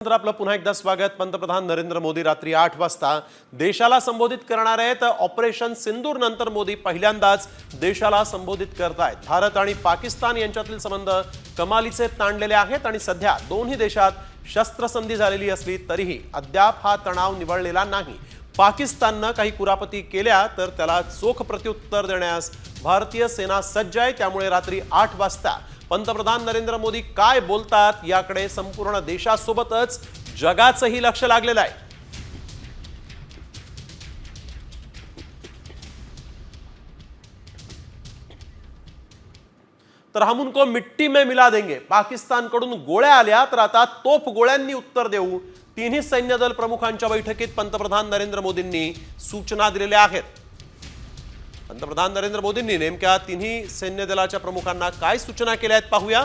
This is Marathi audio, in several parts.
तर आपलं पुन्हा एकदा स्वागत। पंतप्रधान नरेंद्र मोदी रात्री 8 वाजता देशाला संबोधित करणार आहेत। ऑपरेशन सिंदूर नंतर मोदी पहिल्यांदाच देशाला संबोधित करतायत। भारत आणि पाकिस्तान यांच्यातील संबंध कमालीचे ताणलेले आहेत आणि सध्या दोन्ही देशात शस्त्रसंधी झालेली असली तरीही अद्याप हा तणाव निवळलेला नाही। पाकिस्तानने काही कुरापती केल्या तर त्याला चोख प्रत्युत्तर देण्यास भारतीय सेना सज्ज आहे। त्यामुळे रात्री 8 वाजता पंतप्रधान नरेंद्र मोदी काय बोलतात याकडे संपूर्ण देशासोबतच जगाचंही लक्ष लागलेलं आहे। तर हम उनको मिट्टी में मिला देंगे। पाकिस्तानकडून गोळ्या आल्या तर आता तोफ गोळ्यांनी उत्तर देऊ। तिन्ही सैन्य दल प्रमुखांच्या बैठकीत पंतप्रधान नरेंद्र मोदींनी सूचना दिलेल्या आहेत। पंतप्रधान नरेंद्र मोदींनी नेमक्या तिन्ही सैन्य दलाच्या प्रमुखांना काय सूचना केल्या आहेत पाहूया।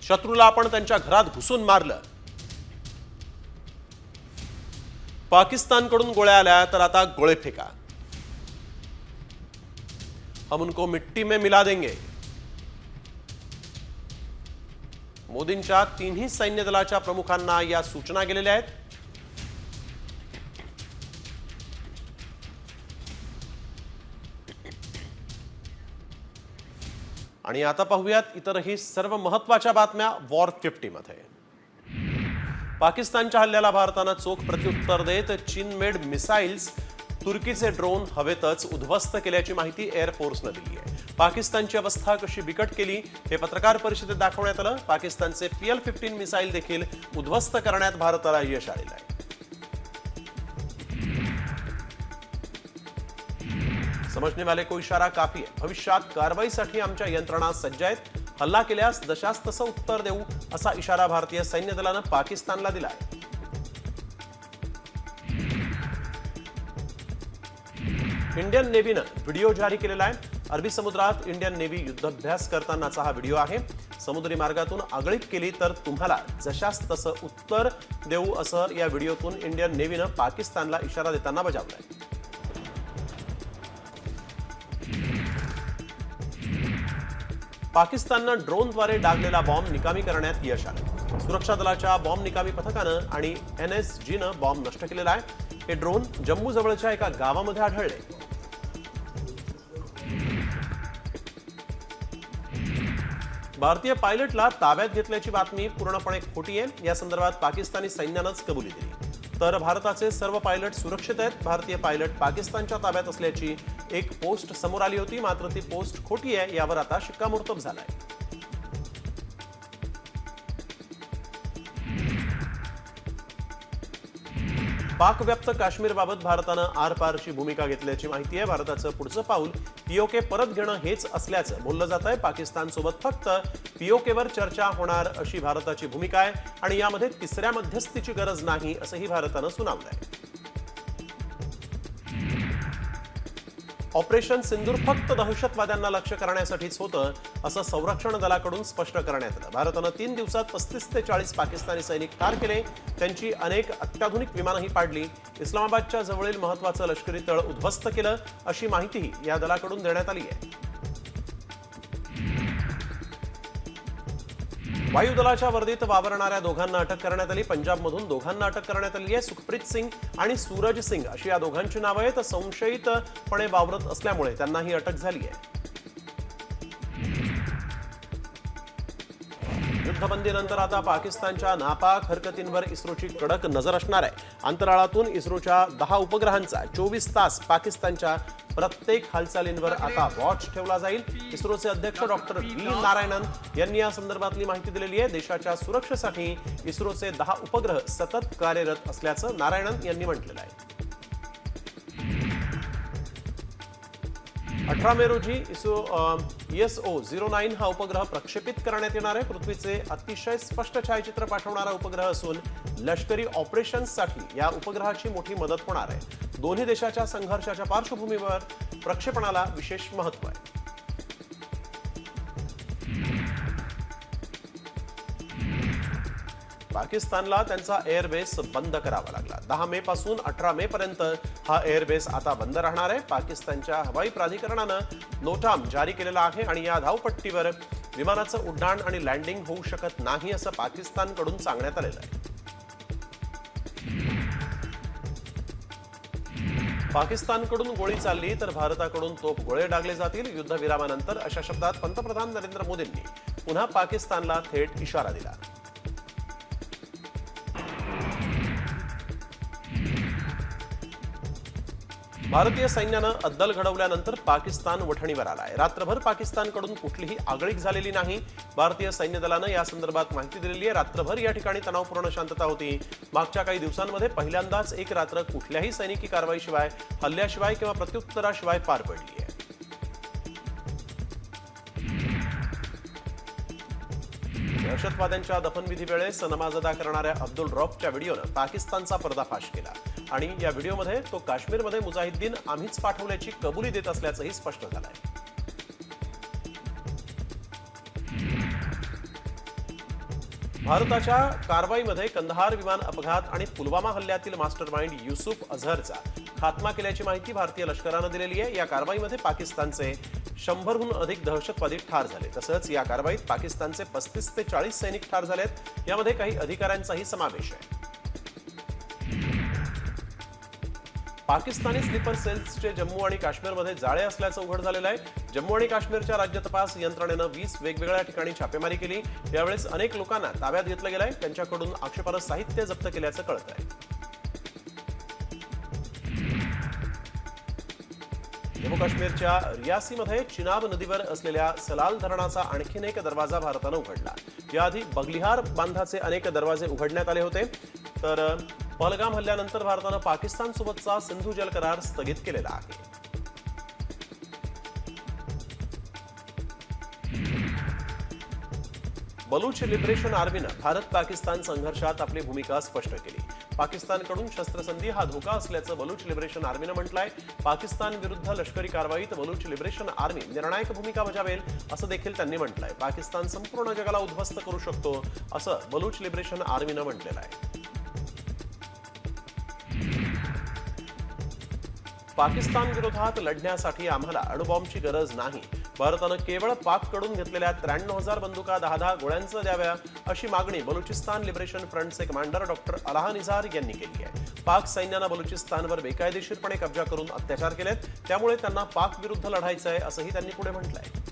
शत्रूला आपण त्यांच्या घरात घुसून मारलं, पाकिस्तानकडून गोळ्या आल्या तर आता गोळे फेका। हम उनको मिट्टी में मिला देंगे। मोदींच्या तिन्ही सैन्य दलाच्या प्रमुखांना या सूचना गेलेल्या आहेत। आणि आता पाहूयात इतरही सर्व महत्त्वाच्या बातम्या वॉर 50 मध्ये। पाकिस्तानच्या हल्ल्याला भारताने चोख प्रत्युत्तर देत चीन-मेड मिसाइल्स तुर्कीचे ड्रोन हवेतच उद्ध्वस्त केल्याची माहिती एअर फोर्सने दिली आहे। पाकिस्तानची अवस्था कशी बिकट केली हे पत्रकार परिषदेत दाखवण्यात आलं। पाकिस्तानचे PL-15 मिसाइल देखील उद्ध्वस्त करण्यात भारताला यश आलेलं आहे। समझने वाले को इशारा काफी है। भविष्यात कारवाईसाठी आमच्या यंत्रणा सज्ज आहेत। हल्ला केल्यास जशास तसं उत्तर देऊ असा इशारा भारतीय सैन्य दलाने पाकिस्तानला दिला आहे। इंडियन नेव्हीने व्हिडिओ जारी केलेला आहे। अरबी समुद्रात इंडियन नेव्ही युद्धाभ्यास करतानाचा हा व्हिडिओ आहे। समुद्री मार्गातून आगळीक केली तर तुम्हाला जशास तसं उत्तर देऊ असं या व्हिडिओतून इंडियन नेव्हीने पाकिस्तानला इशारा देताना बजावलाय। पाकिस्तानने ड्रोनद्वारे डागलेला बॉम्ब निकामी करण्यात यश आलं। सुरक्षा दलाच्या बॉम्ब निकामी पथकानं आणि NSGनं बॉम्ब नष्ट केलेला आहे। हे ड्रोन जम्मू जवळच्या एका गावामध्ये आढळले। भारतीय पायलटला ताब्यात घेतल्याची बातमी पूर्णपणे खोटी आहे। या संदर्भात पाकिस्तानी सैन्यानंच कबुली दिली। तर भारताचे सर्व पायलट सुरक्षित आहेत। भारतीय पायलट पाकिस्तानच्या ताब्यात असल्याची एक पोस्ट समोर आली होती, मात्र ती पोस्ट खोटी आहे यावर आता शिक्कामोर्तब झालाय। पाकव्याप्त काश्मीरबाबत भारतानं आरपारची भूमिका घेतल्याची माहिती आहे। भारताचं पुढचं पाऊल POK परत घेणं हेच असल्याचं बोललं जात आहे। पाकिस्तानसोबत फक्त POKवर चर्चा होणार अशी भारताची भूमिका आहे आणि यामध्ये तिसऱ्या मध्यस्थीची गरज नाही असंही भारतानं सुनावलंय। ऑपरेशन सिंदूर फक्त दहशतवाद्यांना लक्ष्य करण्यासाठीच होतं असं संरक्षण दलाकडून स्पष्ट करण्यात आलं। भारतानं 3 दिवसात 35 ते 40 पाकिस्तानी सैनिक ठार केले। त्यांची अनेक अत्याधुनिक विमानही पाडली। इस्लामाबादच्या जवळील महत्त्वाचं लष्करी तळ उद्ध्वस्त केलं अशी माहितीही या दलाकडून देण्यात आली आहे। वायुदलाच्या वर्दीत वावरणाऱ्या दोघांना अटक करण्यात आली। पंजाबमधून दोघांना अटक करण्यात आली आहे। सुखप्रीत सिंग आणि सूरज सिंग अशी या दोघांची नावं आहेत। संशयितपणे वावरत असल्यामुळे त्यांना ही अटक झाली आहे। युद्धबंदीनंतर आता पाकिस्तानच्या नापाक हरकतींवर इस्रोची कडक नजर असणार आहे। अंतराळातून इस्रोच्या 10 उपग्रहांचा 24 तास पाकिस्तानच्या प्रत्येक हालचालींवर आता वॉच ठेवला जाईल। इस्रोचे अध्यक्ष डॉक्टर V नारायणन यांनी या संदर्भातली माहिती दिलेली आहे। देशाच्या सुरक्षेसाठी इस्रोचे 10 उपग्रह सतत कार्यरत असल्याचं नारायणन यांनी म्हटलेलं आहे। 18 मे रोजी ESO-09 हा उपग्रह प्रक्षेपित करण्यात येणार आहे। पृथ्वीचे अतिशय स्पष्ट छायाचित्र पाठवणारा उपग्रह असून लष्करी ऑपरेशन्ससाठी या उपग्रहाची मोठी मदत होणार आहे। दोन्ही देशाच्या संघर्षाच्या पार्श्वभूमीवर प्रक्षेपणाला विशेष महत्त्व आहे। पाकिस्तानला त्यांचा एअरबेस बंद करावा लागला। 10 मे पासून 18 मे पर्यंत हा एअरबेस आता बंद राहणार आहे। पाकिस्तानच्या हवाई प्राधिकरणाने नोटाम जारी केलेला आहे आणि या धावपट्टीवर विमानाचं उड्डाण आणि लँडिंग होऊ शकत नाही असं पाकिस्तानकडून सांगण्यात आलेलं आहे. पाकिस्तानकडून गोळी चालली तर भारताकडून तोफगोळे डागले जातील. युद्धविरामानंतर अशा शब्दात पंतप्रधान नरेंद्र मोदींनी पुन्हा पाकिस्तानला थेट इशारा दिला. भारतीय सैन्यानं अद्दल घडवल्यानंतर पाकिस्तान वठणीवर आलाय. रात्रभर पाकिस्तानकडून कुठलीही आगळीक झालेली नाही. भारतीय सैन्य दलानं या संदर्भात माहिती दिलेली आहे. रात्रभर या ठिकाणी तणावपूर्ण शांतता होती. मागच्या काही दिवसांमध्ये पहिल्यांदाच एक रात्र कुठल्याही सैनिकी कारवाईशिवाय, हल्ल्याशिवाय किंवा प्रत्युत्तराशिवाय पार पडली आहे. दहशतवाद्यांच्या दफनविधी वेळेस नमाज अदा करणाऱ्या अब्दुल रौफच्या व्हिडिओनं पाकिस्तानचा पर्दाफाश केला आणि या व्हिडिओमध्ये तो काश्मीरमध्ये मुजाहिद्दीन आम्हीच पाठवल्याची कबुली देत असल्याचंही स्पष्ट झालंय. भारताच्या कारवाईमध्ये कंदहार विमान अपघात आणि पुलवामा हल्ल्यातील मास्टरमाइंड युसुफ अझहरचा खात्मा केल्याची माहिती भारतीय लष्करानं दिलेली आहे. या कारवाईमध्ये पाकिस्तानचे 100हून अधिक दहशतवादी ठार झाले. तसंच या कारवाईत पाकिस्तानचे 35 ते 40 सैनिक ठार झालेत. यामध्ये काही अधिकाऱ्यांचाही समावेश आहे. पाकिस्तानी स्लीपर सेल्सचे जम्मू आणि काश्मीरमध्ये जाळे असल्याचं उघड झालेलं आहे. जम्मू आणि काश्मीरच्या राज्य तपास यंत्रणेनं 20 वेगवेगळ्या ठिकाणी छापेमारी केली. यावेळेस अनेक लोकांना ताब्यात घेतलं गेलंय. त्यांच्याकडून आक्षेपार्ह साहित्य जप्त केल्याचं कळत आहे. जम्मू काश्मीरच्या रियासीमध्ये चिनाब नदीवर असलेल्या सलाल धरणाचा आणखीन एक दरवाजा भारतानं उघडला. याआधी बगलिहार बांधाचे अनेक दरवाजे उघडण्यात आले होते. तर पहलगाम हल्ल्यानंतर भारतानं पाकिस्तानसोबतचा सिंधू जल करार स्थगित केलेला आहे. बलूच लिबरेशन आर्मीनं भारत पाकिस्तान संघर्षात आपली भूमिका स्पष्ट केली. पाकिस्तानकडून शस्त्रसंधी हा धोका असल्याचं बलूच लिबरेशन आर्मीनं म्हटलंय. पाकिस्तान विरुद्ध लष्करी कारवाईत बलूच लिबरेशन आर्मी निर्णायक भूमिका बजावेल असं देखील त्यांनी म्हटलंय. पाकिस्तान संपूर्ण जगाला उद्ध्वस्त करू शकतो असं बलूच लिबरेशन आर्मीनं म्हटलेलं आहे. पाकिस्तान विरोधात लढण्यासाठी आम्हाला अणुबॉम्बची गरज नाही. भारतानं केवळ पाककडून घेतलेल्या 93,000 बंदुका 10-10 गोळ्यांचं द्याव्या अशी मागणी बलुचिस्तान लिबरेशन फ्रंटचे कमांडर डॉक्टर अलाह निझार यांनी केली आहे. पाक सैन्यानं बलुचिस्तानवर बेकायदेशीरपणे कब्जा करून अत्याचार केलेत. त्यामुळे त्यांना पाक विरुद्ध लढायचं आहे असंही त्यांनी पुढे म्हटलंय.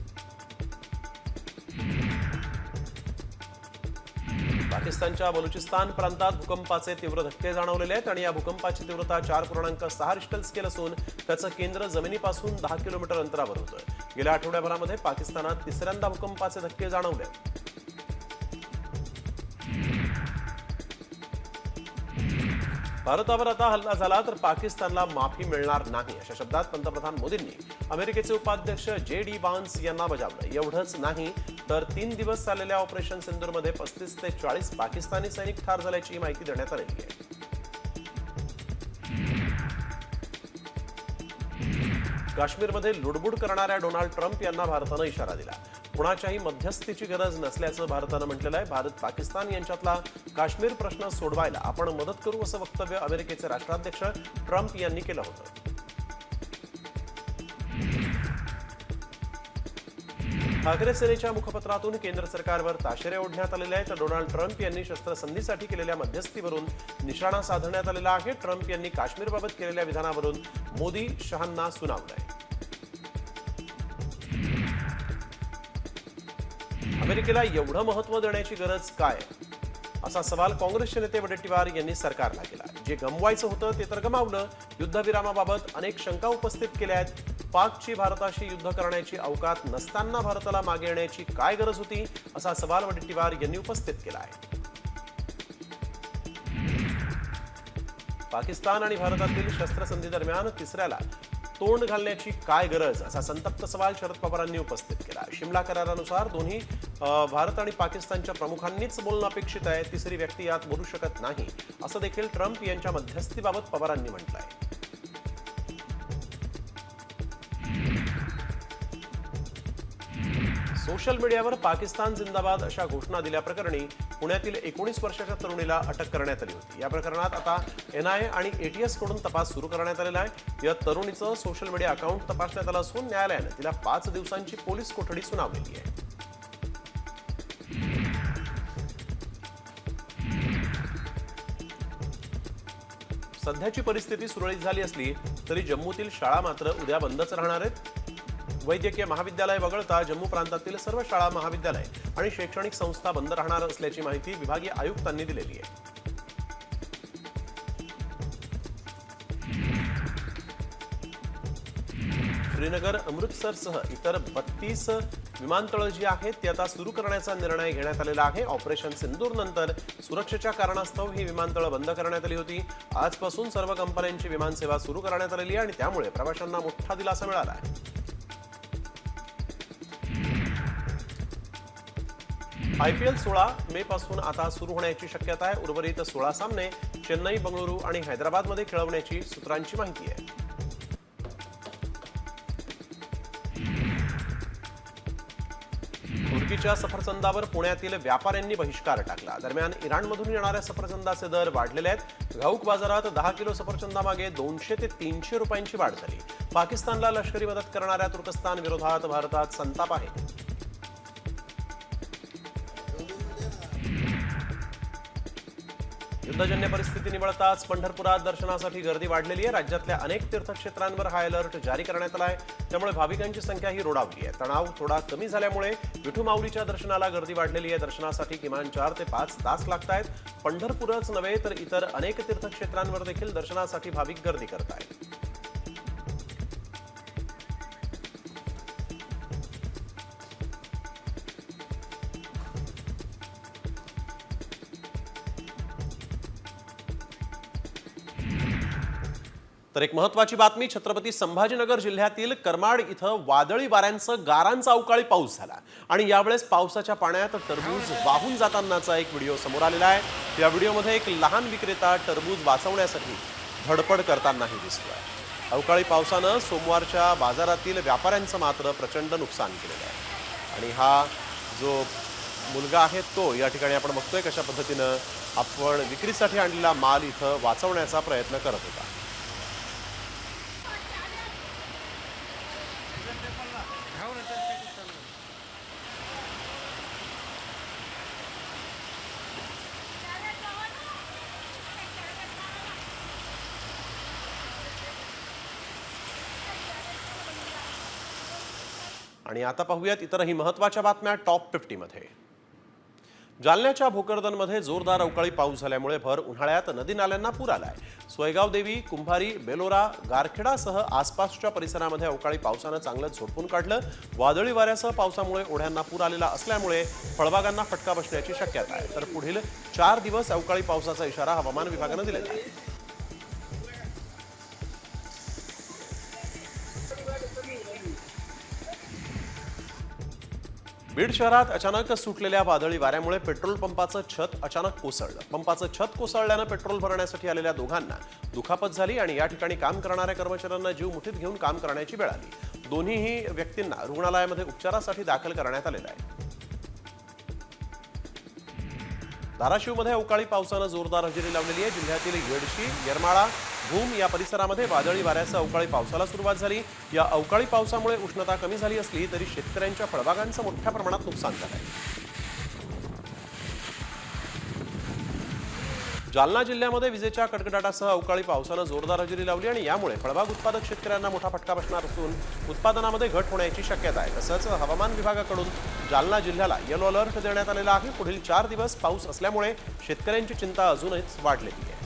पाकिस्तानच्या बलुचिस्तान प्रांतात भूकंपाचे तीव्र धक्के जाणवलेले आहेत आणि या भूकंपाची तीव्रता 4.6 रिश्टर स्केल असून त्याचं केंद्र जमिनीपासून 10 किलोमीटर अंतरावर होतं. गेल्या आठवड्याभरामध्ये पाकिस्तानात तिसऱ्यांदा भूकंपाचे धक्के जाणवले. भारतावर आता हल्ला झाला तर पाकिस्तानला माफी मिळणार नाही अशा शब्दात पंतप्रधान मोदींनी अमेरिकेचे उपाध्यक्ष जे.डी. व्हान्स यांना बजावलं. एवढंच नाही तर 3 दिवस चाललेल्या ऑपरेशन सिंदूरमध्ये 35 ते 40 पाकिस्तानी सैनिक ठार झाल्याची माहिती देण्यात आलेली आहे. काश्मीरमध्ये लुडबुड करणाऱ्या डोनाल्ड ट्रम्प यांना भारतानं इशारा दिला. कुणाच्याही मध्यस्थीची गरज नसल्याचं भारतानं म्हटलेलं आहे. भारत पाकिस्तान यांच्यातला काश्मीर प्रश्न सोडवायला आपण मदत करू असं वक्तव्य अमेरिकेचे राष्ट्राध्यक्ष ट्रम्प यांनी केलं होतं. ठाकरे सेनेच्या मुखपत्रातून केंद्र सरकारवर ताशेरे ओढण्यात आलेले आहेत. डोनाल्ड ट्रम्प यांनी शस्त्रसंधीसाठी केलेल्या मध्यस्थीवरून निशाणा साधण्यात आलेला आहे. ट्रम्प यांनी काश्मीरबाबत केलेल्या विधानावरून मोदी शहांना सुनावलंय. अमेरिकेला एवढं महत्व देण्याची गरज काय असा सवाल काँग्रेसचे नेते वडेट्टीवार यांनी सरकारला केला. जे गमवायचं होतं ते तर गमावलं. युद्धविरामाबाबत अनेक शंका उपस्थित केल्या आहेत. पाकची भारताशी युद्ध करण्याची अवकात नसताना भारताला मागे येण्याची काय गरज होती असा सवाल वडेट्टीवार यांनी उपस्थित केला आहे. पाकिस्तान आणि भारतातील शस्त्रसंधी दरम्यान तिसऱ्याला तोंड घालण्याची काय गरज असा संतप्त सवाल शरद पवारांनी उपस्थित केला. शिमला करारानुसार दोन्ही भारत आणि पाकिस्तानच्या प्रमुखांनीच बोलणं अपेक्षित आहे. तिसरी व्यक्ती यात बोलू शकत नाही असं देखील ट्रम्प यांच्या मध्यस्थीबाबत पवारांनी म्हटलंय. सोशल मीडियावर पाकिस्तान जिंदाबाद अशा घोषणा दिल्याप्रकरणी पुण्यातील 19 वर्षाच्या तरुणीला अटक करण्यात आली होती. या प्रकरणात आता NIA आणि ATS कडून तपास सुरू करण्यात आलेला आहे. या तरुणीचं सोशल मीडिया अकाउंट तपासण्यात आलं असून न्यायालयानं तिला 5 दिवसांची पोलीस कोठडी सुनावलेली आहे. सध्याची परिस्थिती सुरळीत झाली असली तरी जम्मूतील शाळा मात्र उद्या बंदच राहणार आहेत। वैद्यकीय महाविद्यालय वगळता जम्मू प्रांतातील सर्व शाळा महाविद्यालय आणि शैक्षणिक संस्था बंद राहणार असल्याची माहिती विभागीय आयुक्तांनी दिलेली आहे। श्रीनगर अमृतसरसह इतर 32 विमानतळ जी आहेत ती आता सुरू करण्याचा निर्णय घेण्यात आलेला आहे। ऑपरेशन सिंदूर नंतर सुरक्षेच्या कारणास्तव ही विमानतळ बंद करण्यात आली होती। आजपासून सर्व कंपन्यांची विमानसेवा सुरू करण्यात आलेली आहे आणि त्यामुळे प्रवाशांना मोठा दिलासा मिळाला आहे। IPL 16 मे पासून आता सुरू होण्याची शक्यता आहे। उर्वरित 16 सामने चेन्नई, बंगळुरू आणि हैदराबादमध्ये खेळवण्याची सूत्रांची माहिती आहे। तुर्कीच्या सफरचंदावर पुण्यातील व्यापाऱ्यांनी बहिष्कार टाकला। दरम्यान इराणमधून येणाऱ्या सफरचंदाचे दर वाढलेले आहेत। घाऊक बाजारात 10 किलो सफरचंदामागे 200 ते 300 रुपयांची वाढ झाली। पाकिस्तानला लष्करी मदत करणाऱ्या तुर्कस्तान विरोधात भारतात संताप आहे। युद्धजन्य परिस्थिती निवळताच पंढरपुरात दर्शनासाठी गर्दी वाढलेली आहे। राज्यातल्या अनेक तीर्थक्षेत्रांवर हाय अलर्ट जारी करण्यात आला आहे, त्यामुळे भाविकांची संख्याही रोडावली आहे। तणाव थोडा कमी झाल्यामुळे विठू माऊलीच्या दर्शनाला गर्दी वाढलेली आहे। दर्शनासाठी किमान 4 ते 5 तास लागत आहेत। पंढरपूरच नव्हे तर इतर अनेक तीर्थक्षेत्रांवर देखील दर्शनासाठी भाविक गर्दी करत आहेत। तर एक महत्त्वाची बातमी, छत्रपती संभाजीनगर जिल्ह्यातील करमाड इथं वादळी वाऱ्यांचं गारांचा अवकाळी पाऊस झाला आणि यावेळेस पावसाच्या पाण्यात टरबूज वाहून जातानाचा एक व्हिडिओ समोर आलेला आहे। या व्हिडिओमध्ये एक लहान विक्रेता टरबूज वाचवण्यासाठी धडपड करतानाही दिसतोय। अवकाळी पावसानं सोमवारच्या बाजारातील व्यापाऱ्यांचं मात्र प्रचंड नुकसान केलेलं आहे आणि हा जो मुलगा आहे तो या ठिकाणी आपण बघतोय कशा पद्धतीनं आपण विक्रीसाठी आणलेला माल इथं वाचवण्याचा प्रयत्न करत होता। आणि आता पाहूयात इतरही महत्त्वाच्या बातम्या टॉप 50 मध्ये। जालन्याच्या भोकरदनमध्ये जोरदार अवकाळी पाऊस झाल्यामुळे भर उन्हाळ्यात नदी नाल्यांना पूर आलाय। सोयगाव देवी, कुंभारी, बेलोरा, गारखेडासह आसपासच्या परिसरामध्ये अवकाळी पावसानं चांगलंच झोडपून काढलं। वादळी वाऱ्यासह पावसामुळे ओढ्यांना पूर आलेला असल्यामुळे फळबागांना फटका बसण्याची शक्यता आहे। तर पुढील 4 दिवस अवकाळी पावसाचा इशारा हवामान विभागानं दिलेला आहे। बीड शहरात अचानक सुटलेल्या वादळी वाऱ्यामुळे पेट्रोल पंपाचं छत अचानक कोसळलं। पंपाचं छत कोसळल्यानं पेट्रोल भरण्यासाठी आलेल्या दोघांना दुखापत झाली आणि या ठिकाणी काम करणाऱ्या कर्मचाऱ्यांना जीव मुठीत घेऊन काम करण्याची वेळ आली। दोन्हीही व्यक्तींना रुग्णालयामध्ये उपचारासाठी दाखल करण्यात आलेलं आहे। धाराशिवमध्ये अवकाळी पावसानं जोरदार हजेरी लावलेली आहे। जिल्ह्यातील येडशी, येरमाळा, भूम या परिसरामध्ये वादळी वाऱ्यासह अवकाळी पावसाला सुरुवात झाली। या अवकाळी पावसामुळे उष्णता कमी झाली असली तरी शेतकऱ्यांच्या फळबागांचं मोठ्या प्रमाणात नुकसान झालंय। जालना जिल्ह्यामध्ये विजेच्या कडकडाटासह अवकाळी पावसानं जोरदार हजेरी लावली आणि यामुळे फळबाग उत्पादक शेतकऱ्यांना मोठा फटका बसणार असून उत्पादनामध्ये घट होण्याची शक्यता आहे। तसंच हवामान विभागाकडून जालना जिल्ह्याला येलो अलर्ट देण्यात आलेला आहे। पुढील 4 दिवस पाऊस असल्यामुळे शेतकऱ्यांची चिंता अजूनच वाढलेली आहे।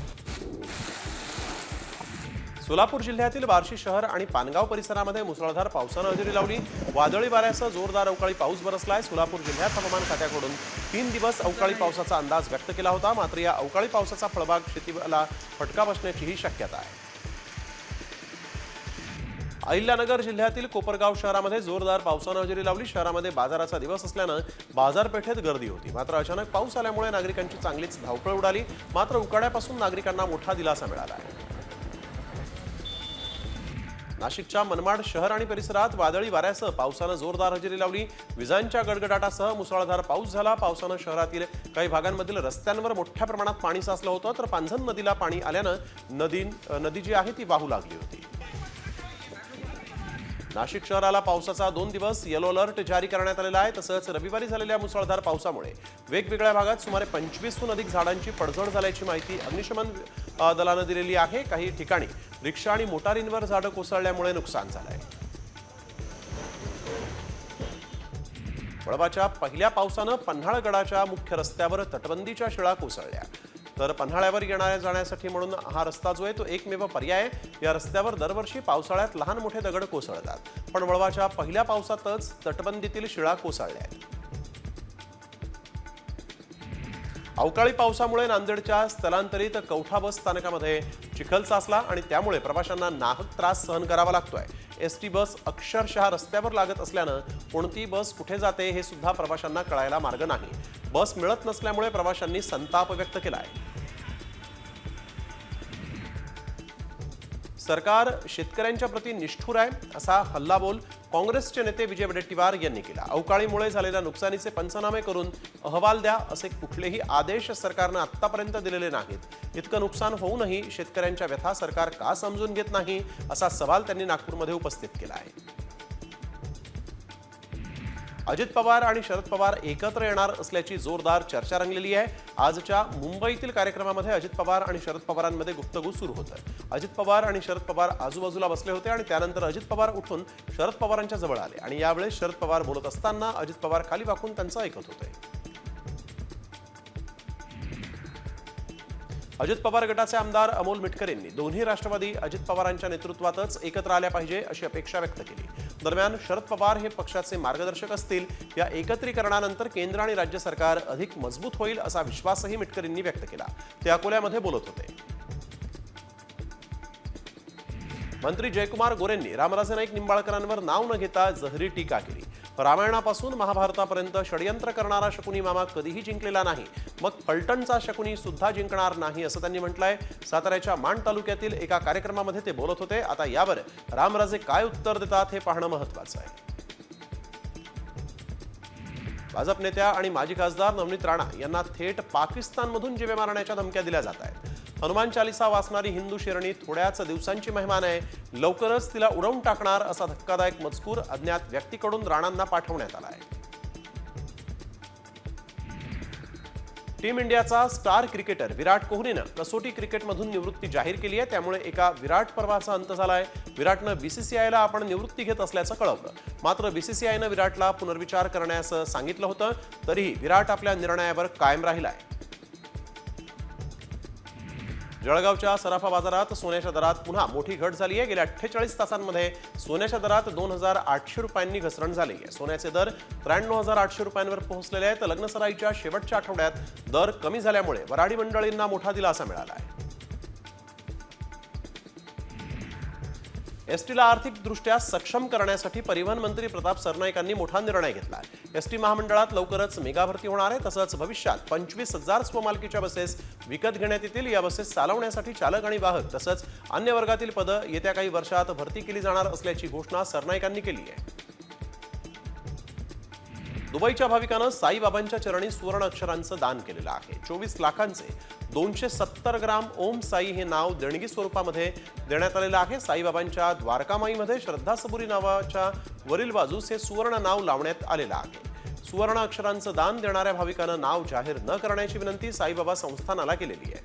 सोलापूर जिल्ह्यातील बार्शी शहर आणि पानगाव परिसरामध्ये मुसळधार पावसानं हजेरी लावली। वादळी वाऱ्यासह जोरदार अवकाळी पाऊस बरसलाय। सोलापूर जिल्ह्यात हवामान खात्याकडून 3 दिवस अवकाळी पावसाचा अंदाज व्यक्त केला होता, मात्र या अवकाळी पावसाचा फळबाग शेतीला फटका बसण्याचीही शक्यता आहे। अहिल्यानगर जिल्ह्यातील कोपरगाव शहरामध्ये जोरदार पावसानं हजेरी लावली। शहरामध्ये बाजाराचा दिवस असल्यानं बाजारपेठेत गर्दी होती, मात्र अचानक पाऊस आल्यामुळे नागरिकांची चांगलीच धावपळ उडाली। मात्र उकाड्यापासून नागरिकांना मोठा दिलासा मिळाला आहे। नाशिकच्या मनमाड शहर आणि परिसरात वादळी वाऱ्यासह पावसानं जोरदार हजेरी लावली। विजांच्या गडगडाटासह मुसळधार पाऊस झाला। पावसानं शहरातील काही भागांमधील रस्त्यांवर मोठ्या प्रमाणात पाणी साचलं होतं, तर पांझण नदीला पाणी आल्यानं नदी जी आहे ती वाहू लागली होती। नाशिक शहराला पावसाचा 2 दिवस येलो अलर्ट जारी करण्यात आलेला आहे। तसंच रविवारी झालेल्या मुसळधार पावसामुळे वेगवेगळ्या भागात सुमारे 25हून अधिक झाडांची पडझड झाल्याची माहिती अग्निशमन दलानं दिलेली आहे. काही ठिकाणी रिक्षा आणि मोटारींवर झाडं कोसळल्यामुळे नुकसान झालंय. वळवाच्या पहिल्या पावसानं पन्हाळगडाच्या मुख्य रस्त्यावर तटबंदीच्या शिळा कोसळल्या. तर पन्हाळ्यावर येणाऱ्या जाण्यासाठी म्हणून हा रस्ता जो आहे तो एकमेव पर्याय आहे. या रस्त्यावर दरवर्षी पावसाळ्यात लहान मोठे दगड कोसळतात, पण वळवाच्या पहिल्या पावसातच तटबंदीतील शिळा कोसळल्या आहेत. अवकाळी पावसामुळे नांदेडच्या स्थलांतरित कौठा बस स्थानकामध्ये चिखल साचला आणि त्यामुळे प्रवाशांना नाहक त्रास सहन करावा लागतोय. एसटी बस अक्षरशः रस्त्यावर लागत असल्यानं कोणती बस कुठे जाते हे सुद्धा प्रवाशांना कळायला मार्ग नाही. बस मिळत नसल्यामुळे प्रवाशांनी संताप व्यक्त केला आहे. सरकार शेतकऱ्यांच्या प्रती निष्ठुर आहे असा हल्लाबोल काँग्रेसचे नेते विजय वडेट्टीवार यांनी केला. अवकाळीमुळे झालेल्या नुकसानीचे पंचनामे करून अहवाल द्या असे कुठलेही आदेश सरकारनं आतापर्यंत दिलेले नाहीत. इतकं नुकसान होऊनही शेतकऱ्यांच्या व्यथा सरकार का समजून घेत नाही असा सवाल त्यांनी नागपूरमध्ये उपस्थित केला आहे. अजित पवार आणि शरद पवार एकत्र येणार असल्याची जोरदार चर्चा रंगलेली आहे. आजच्या मुंबईतील कार्यक्रमामध्ये अजित पवार आणि शरद पवारांमध्ये गुप्तगू सुरू होतं. अजित पवार आणि शरद पवार आजूबाजूला बसले होते आणि त्यानंतर अजित पवार उठून शरद पवारांच्या जवळ आले आणि यावेळेस शरद पवार बोलत असताना अजित पवार खाली वाकून त्यांचं ऐकत होते. अजित पवार गटाचे आमदार अमोल मिटकर यांनी दोन्ही राष्ट्रवादी अजित पवारांच्या नेतृत्वातच एकत्र आल्या पाहिजे अशी अपेक्षा व्यक्त केली. दरम्यान शरद पवार हे पक्षाचे मार्गदर्शक असतील. या एकत्रीकरणानंतर केंद्र आणि राज्य सरकार अधिक मजबूत होईल असा विश्वासही मिटकर यांनी व्यक्त केला. ते अकोल्यामध्ये बोलत होते. मंत्री जयकुमार गोरेंनी रामराजे नाईक निंबाळकरांवर नाव न घेता जहरी टीका केली. रामायणापासून महाभारतापर्यंत षडयंत्र करणारा शकुनी मामा कधीही जिंकलेला नाही, मग फलटणचा शकुनी सुद्धा जिंकणार नाही असं त्यांनी म्हटलंय. साताऱ्याच्या माण तालुक्यातील एका कार्यक्रमामध्ये ते बोलत होते. आता यावर रामराजे काय उत्तर देतात हे पाहणं महत्त्वाचं आहे. भाजप नेत्या आणि माजी खासदार नवनीत राणा यांना थेट पाकिस्तानमधून जीवे मारण्याच्या धमक्या दिल्या जात आहेत. हनुमान चालिसा वाचणारी हिंदू शेरणी थोड्याच दिवसांची मेहमान आहे, लवकरच तिला उडवून टाकणार असा धक्कादायक मजकूर अज्ञात व्यक्तीकडून राणांना पाठवण्यात आला आहे. टीम इंडियाचा स्टार क्रिकेटर विराट कोहलीनं कसोटी क्रिकेटमधून निवृत्ती जाहीर केली आहे. त्यामुळे एका विराट पर्वाचा अंत झालाय. विराटनं बीसीसीआयला आपण निवृत्ती घेत असल्याचं कळवलं. मात्र बीसीसीआयनं विराटला पुनर्विचार करण्यास सांगितलं होतं, तरीही विराट आपल्या निर्णयावर कायम राहिलाय. जळगावच्या सराफा बाजारात सोन्याच्या दरात पुन्हा मोठी घट झाली आहे. गेल्या 48 तासांमध्ये सोन्याच्या दरात 2,800 रुपयांनी घसरण झाली आहे. सोन्याचे दर 93,800 रुपयांवर पोहोचलेले आहेत. लग्नसराईच्या शेवटच्या आठवड्यात दर कमी झाल्यामुळे वराडी मंडळींना मोठा दिलासा मिळाला आहे. एसटीला आर्थिकदृष्ट्या सक्षम करण्यासाठी परिवहन मंत्री प्रताप सरनाईकांनी मोठा निर्णय घेतला. एसटी महामंडळात लवकरच मेगा भरती होणार आहे. तसंच भविष्यात 25,000 स्वमालकीच्या बसेस विकत घेण्यात येतील. या बसेस चालवण्यासाठी चालक आणि वाहक तसंच अन्य वर्गातील पदं येत्या काही वर्षात भरती केली जाणार असल्याची घोषणा सरनाईकांनी केली आहे. दुबईच्या भाविकानं साईबाबांच्या चरणी सुवर्ण अक्षरांचं दान केलेलं आहे. 24 लाखांचे 270 ग्राम ओम साई हे नाव देणगी स्वरूपामध्ये देण्यात आलेलं आहे. साईबाबांच्या द्वारकामाईमध्ये श्रद्धा सबुरी नावाच्या वरील बाजूस हे सुवर्ण नाव लावण्यात आलेलं आहे. सुवर्ण अक्षरांचं दान देणाऱ्या भाविकानं नाव जाहीर न करण्याची विनंती साईबाबा संस्थानाला केलेली आहे.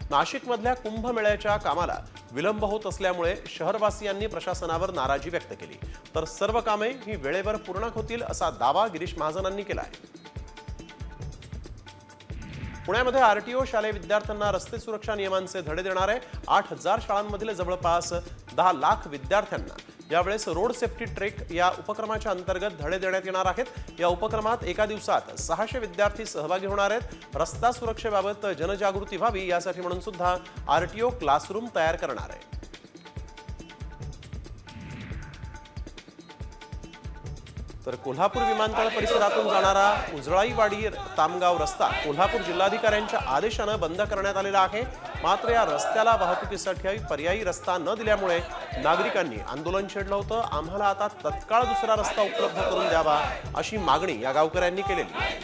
नाशिकमधल्या कुंभमेळ्याच्या कामाला विलंब होत असल्यामुळे शहरवासियांनी प्रशासनावर नाराजी व्यक्त केली. तर सर्व कामे ही वेळेवर पूर्ण होतील असा दावा गिरीश महाजनांनी केला आहे. पुण्यामध्ये आरटीओ शालेय विद्यार्थ्यांना रस्ते सुरक्षा नियमांचे धडे देणार आहे. 8,000 शाळांमधील जवळपास 10 लाख विद्यार्थ्यांना यावेळेस रोड सेफ्टी ट्रेक या उपक्रमाच्या अंतर्गत धडे देण्यात येणार आहेत. या उपक्रमात एका दिवसात 600 विद्यार्थी सहभागी होणार आहेत. रस्ता सुरक्षेबाबत जनजागृती व्हावी यासाठी म्हणून सुद्धा आरटीओ क्लासरूम तयार करणार आहे. तर कोल्हापूर विमानतळ परिसरातून जाणारा उजळाईवाडी तामगाव रस्ता कोल्हापूर जिल्हाधिकाऱ्यांच्या आदेशानं बंद करण्यात आलेला आहे. मात्र या रस्त्याला वाहतुकीसाठी पर्यायी रस्ता न दिल्यामुळे नागरिकांनी आंदोलन छेडलं होतं. आम्हाला आता तत्काळ दुसरा रस्ता उपलब्ध करून द्यावा अशी मागणी या गावकऱ्यांनी केलेली आहे.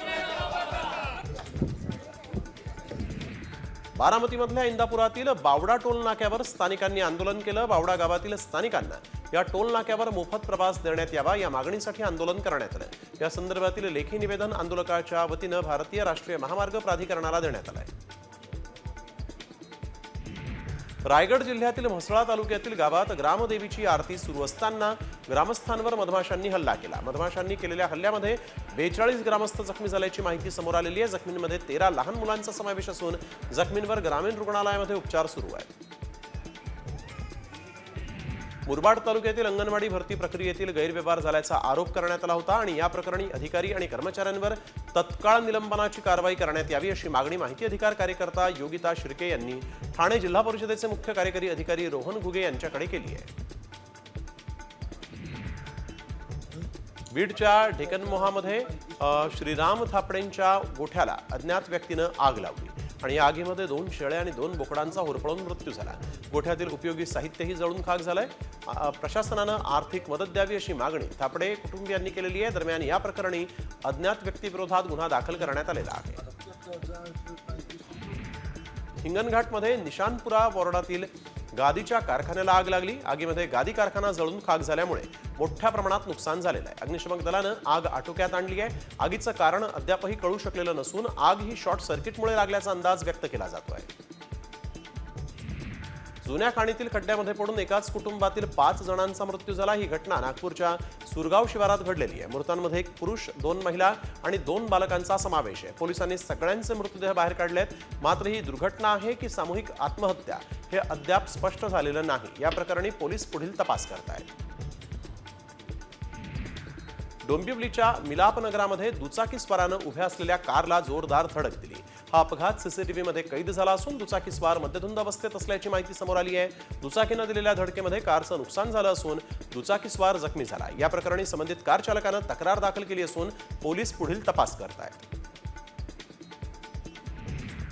बारामतीमधल्या इंदापुरातील बावडा टोल नाक्यावर स्थानिकांनी आंदोलन केलं. बावडा गावातील स्थानिकांना या टोल नाक्यावर मोफत प्रवास देण्यात यावा या मागणीसाठी आंदोलन करण्यात आलं। या संदर्भातील लेखी निवेदन आंदोलकांच्या वतीनं भारतीय राष्ट्रीय महामार्ग प्राधिकरणाला देण्यात आलं आहे। रायगड जिल्ह्यातील म्हसळा तालुक्यातील गावात ग्रामदेवीची आरती सुरू असताना ग्रामस्थांवर मधमाशांनी हल्ला केला। मधमाशांनी केलेल्या हल्ल्यामध्ये 42 ग्रामस्थ जखमी झाल्याची माहिती समोर आलेली आहे। जखमींमध्ये 13 लहान मुलांचा समावेश असून जखमींवर ग्रामीण रुग्णालयामध्ये उपचार सुरू आहेत। मुरबाड तालुक्यातील अंगणवाडी भरती प्रक्रियेतील गैरव्यवहार झाल्याचा आरोप करण्यात आला होता आणि या प्रकरणी अधिकारी आणि कर्मचाऱ्यांवर तत्काळ निलंबनाची कारवाई करण्यात यावी अशी मागणी माहिती अधिकार कार्यकर्ता योगिता शिर्के यांनी ठाणे जिल्हा परिषदेचे मुख्य कार्यकारी अधिकारी रोहन घुगे यांच्याकडे केली आहे। बीडच्या ढेकनमोहामध्ये श्रीराम थापडेंच्या गोठ्याला अज्ञात व्यक्तीनं आग लावली आणि या आगीमध्ये 2 शेळ्या आणि 2 बोकडांचा होरपळून मृत्यू झाला। गोठ्यातील उपयोगी साहित्यही जळून खाक झालंय। प्रशासनानं आर्थिक मदत द्यावी अशी मागणी थापडे कुटुंबियांनी केलेली आहे। दरम्यान या प्रकरणी अज्ञात व्यक्तीविरोधात गुन्हा दाखल करण्यात आलेला आहे। हिंगणघाटमध्ये निशानपुरा वॉर्डातील गादीच्या कारखान्याला आग लागली। आगीमध्ये गादी कारखाना जळून खाक झाल्यामुळे मोठ्या प्रमाणात नुकसान झालेलं आहे। अग्निशमक दलानं आग आटोक्यात आणली आहे। आगीचं कारण अद्यापही कळू शकलेलं नसून आग ही शॉर्ट सर्किटमुळे लागल्याचा अंदाज व्यक्त केला जातोय। जुन्या खाणीतील खड्ड्यामध्ये पडून एकाच कुटुंबातील 5 जणांचा मृत्यू झाला। ही घटना नागपूरच्या सुरगाव शिवारात घडलेली आहे। मृतांमध्ये 1 पुरुष 2 महिला आणि 2 बालकांचा समावेश आहे। पोलिसांनी सगळ्यांचे मृतदेह बाहेर काढलेत। मात्र ही दुर्घटना आहे की सामूहिक आत्महत्या हे अद्याप स्पष्ट झालेलं नाही। या प्रकरणी पोलीस पुढील तपास करतायत। डोंबिवलीच्या मिलापनगरामध्ये दुचाकीस्वारानं उभ्या असलेल्या कारला जोरदार धडक दिली। हा अपघात सीसीटीव्हीमध्ये कैद झाला असून दुचाकीस्वार मद्यधुंद अवस्थेत असल्याची माहिती समोर आली आहे। दुचाकीनं दिलेल्या धडकेमध्ये कारचं नुकसान झालं असून दुचाकीस्वार जखमी झाला। या प्रकरणी संबंधित कार चालकानं तक्रार दाखल केली असून पोलीस पुढील तपास करतायत।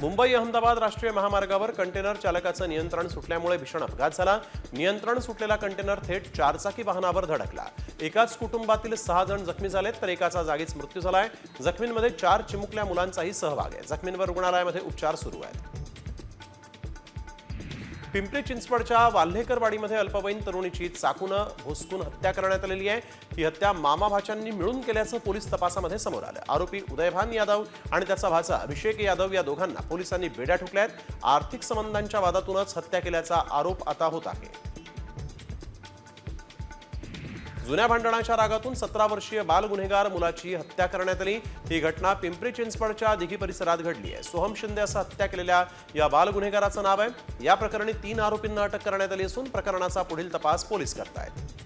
मुंबई अहमदाबाद राष्ट्रीय महामार्गावर कंटेनर चालकाचं नियंत्रण सुटल्यामुळे भीषण अपघात झाला। नियंत्रण सुटलेला कंटेनर थेट 4 चाकी वाहनावर धडकला। एकाच कुटुंबातील 6 जण जखमी झालेत तर एकाचा जागीच मृत्यू झालाय। जखमींमध्ये 4 चिमुकल्या मुलांचाही सहभाग आहे। जखमींवर रुग्णालयामध्ये उपचार सुरू आहेत। पिंपरी चिंचवडच्या वाल्हेकरवाडीमध्ये अल्पवयीन तरुणीची चाकूनं भोसकून हत्या करण्यात आलेली आहे। ही हत्या मामा भाच्यांनी मिळून केल्याचं पोलीस तपासामध्ये समोर आलं। आरोपी उदयभान यादव आणि त्याचा भाचा अभिषेक यादव या दोघांना पोलिसांनी बेड्या ठोकल्यात। आर्थिक संबंधांच्या वादातूनच हत्या केल्याचा आरोप आता होत आहे। जुन्या भांडणाच्या रागातून 17 वर्षीय बाल गुन्हेगार मुलाची हत्या करण्यात आली। ही घटना पिंपरी चिंचवडच्या दिघी परिसरात घडली आहे। सोहम शिंदे असं हत्या केलेल्या या बाल गुन्हेगाराचं नाव आहे। या प्रकरणी 3 आरोपींना अटक करण्यात आली असून प्रकरणाचा पुढील तपास पोलीस करतायत।